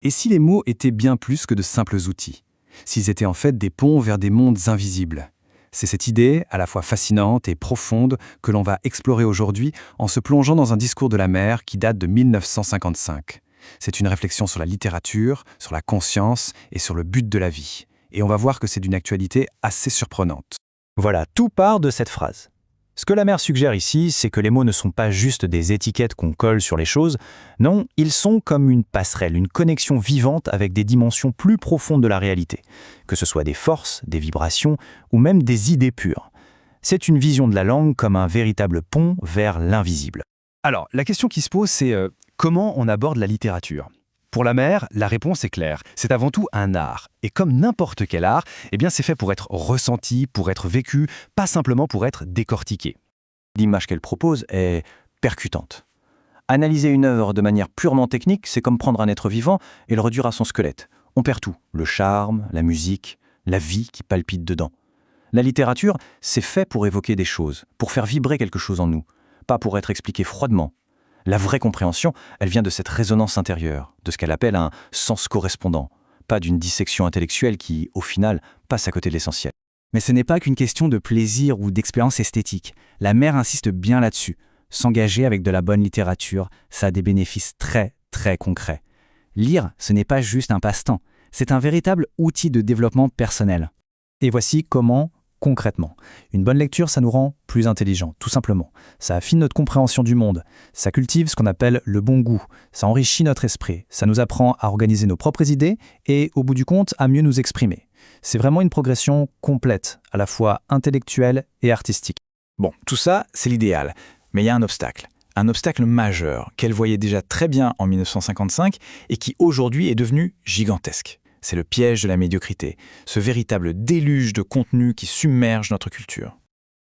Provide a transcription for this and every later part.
Et si les mots étaient bien plus que de simples outils? S'ils étaient en fait des ponts vers des mondes invisibles? C'est cette idée, à la fois fascinante et profonde, que l'on va explorer aujourd'hui en se plongeant dans un discours de la mer qui date de 1955. C'est une réflexion sur la littérature, sur la conscience et sur le but de la vie. Et on va voir que c'est d'une actualité assez surprenante. Voilà, tout part de cette phrase. Ce que la mère suggère ici, c'est que les mots ne sont pas juste des étiquettes qu'on colle sur les choses. Non, ils sont comme une passerelle, une connexion vivante avec des dimensions plus profondes de la réalité. Que ce soit des forces, des vibrations ou même des idées pures. C'est une vision de la langue comme un véritable pont vers l'invisible. Alors, la question qui se pose, c'est comment on aborde la littérature? Pour la mère, la réponse est claire. C'est avant tout un art. Et comme n'importe quel art, eh bien c'est fait pour être ressenti, pour être vécu, pas simplement pour être décortiqué. L'image qu'elle propose est percutante. Analyser une œuvre de manière purement technique, c'est comme prendre un être vivant et le réduire à son squelette. On perd tout, le charme, la musique, la vie qui palpite dedans. La littérature, c'est fait pour évoquer des choses, pour faire vibrer quelque chose en nous, pas pour être expliqué froidement. La vraie compréhension, elle vient de cette résonance intérieure, de ce qu'elle appelle un sens correspondant, pas d'une dissection intellectuelle qui, au final, passe à côté de l'essentiel. Mais ce n'est pas qu'une question de plaisir ou d'expérience esthétique. La mère insiste bien là-dessus. S'engager avec de la bonne littérature, ça a des bénéfices très, très concrets. Lire, ce n'est pas juste un passe-temps, c'est un véritable outil de développement personnel. Et voici comment, concrètement. Une bonne lecture, ça nous rend plus intelligents, tout simplement. Ça affine notre compréhension du monde. Ça cultive ce qu'on appelle le bon goût. Ça enrichit notre esprit. Ça nous apprend à organiser nos propres idées et, au bout du compte, à mieux nous exprimer. C'est vraiment une progression complète, à la fois intellectuelle et artistique. Bon, tout ça, c'est l'idéal. Mais il y a un obstacle majeur qu'elle voyait déjà très bien en 1955 et qui aujourd'hui est devenu gigantesque. C'est le piège de la médiocrité, ce véritable déluge de contenu qui submerge notre culture.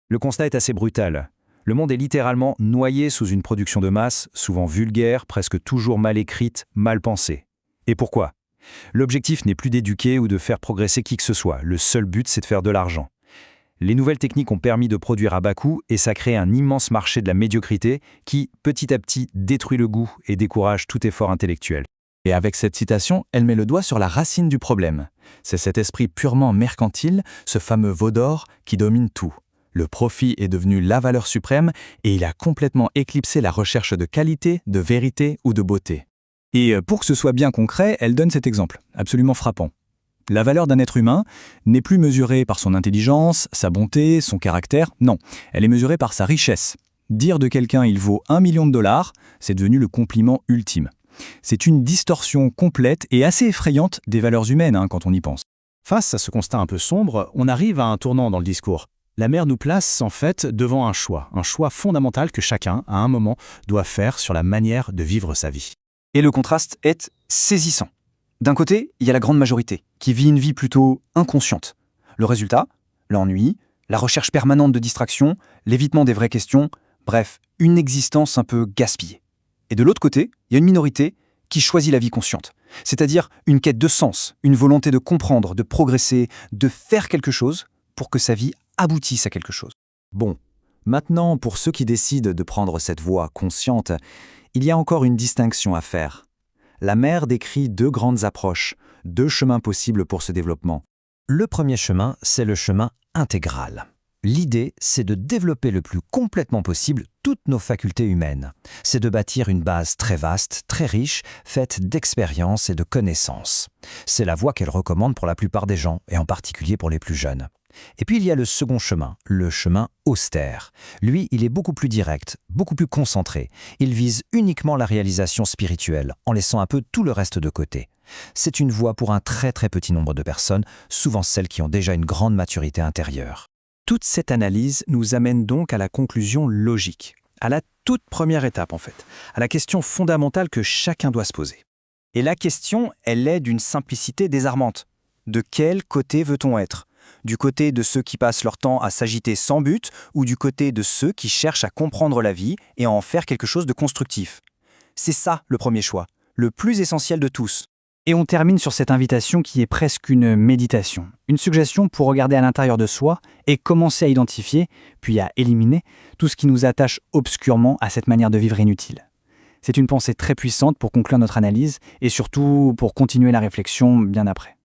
Le constat est assez brutal. Le monde est littéralement noyé sous une production de masse, souvent vulgaire, presque toujours mal écrite, mal pensée. Et pourquoi? L'objectif n'est plus d'éduquer ou de faire progresser qui que ce soit. Le seul but, c'est de faire de l'argent. Les nouvelles techniques ont permis de produire à bas coût et ça crée un immense marché de la médiocrité qui, petit à petit, détruit le goût et décourage tout effort intellectuel. Et avec cette citation, elle met le doigt sur la racine du problème. C'est cet esprit purement mercantile, ce fameux veau d'or, qui domine tout. Le profit est devenu la valeur suprême et il a complètement éclipsé la recherche de qualité, de vérité ou de beauté. Et pour que ce soit bien concret, elle donne cet exemple, absolument frappant. La valeur d'un être humain n'est plus mesurée par son intelligence, sa bonté, son caractère, non, elle est mesurée par sa richesse. Dire de quelqu'un « il vaut $1 million », c'est devenu le compliment ultime. C'est une distorsion complète et assez effrayante des valeurs humaines quand on y pense. Face à ce constat un peu sombre, on arrive à un tournant dans le discours. La mère nous place en fait devant un choix fondamental que chacun, à un moment, doit faire sur la manière de vivre sa vie. Et le contraste est saisissant. D'un côté, il y a la grande majorité, qui vit une vie plutôt inconsciente. Le résultat, l'ennui, la recherche permanente de distraction, l'évitement des vraies questions, bref, une existence un peu gaspillée. Et de l'autre côté, il y a une minorité qui choisit la vie consciente, c'est-à-dire une quête de sens, une volonté de comprendre, de progresser, de faire quelque chose pour que sa vie aboutisse à quelque chose. Bon, maintenant, pour ceux qui décident de prendre cette voie consciente, il y a encore une distinction à faire. La mère décrit 2 grandes approches, 2 chemins possibles pour ce développement. Le premier chemin, c'est le chemin intégral. L'idée, c'est de développer le plus complètement possible toutes nos facultés humaines. C'est de bâtir une base très vaste, très riche, faite d'expériences et de connaissances. C'est la voie qu'elle recommande pour la plupart des gens, et en particulier pour les plus jeunes. Et puis il y a le second chemin, le chemin austère. Lui, il est beaucoup plus direct, beaucoup plus concentré. Il vise uniquement la réalisation spirituelle, en laissant un peu tout le reste de côté. C'est une voie pour un très très petit nombre de personnes, souvent celles qui ont déjà une grande maturité intérieure. Toute cette analyse nous amène donc à la conclusion logique, à la toute première étape en fait, à la question fondamentale que chacun doit se poser. Et la question, elle est d'une simplicité désarmante. De quel côté veut-on être ? Du côté de ceux qui passent leur temps à s'agiter sans but ou du côté de ceux qui cherchent à comprendre la vie et à en faire quelque chose de constructif? C'est ça le premier choix, le plus essentiel de tous. Et on termine sur cette invitation qui est presque une méditation, une suggestion pour regarder à l'intérieur de soi et commencer à identifier, puis à éliminer tout ce qui nous attache obscurement à cette manière de vivre inutile. C'est une pensée très puissante pour conclure notre analyse et surtout pour continuer la réflexion bien après.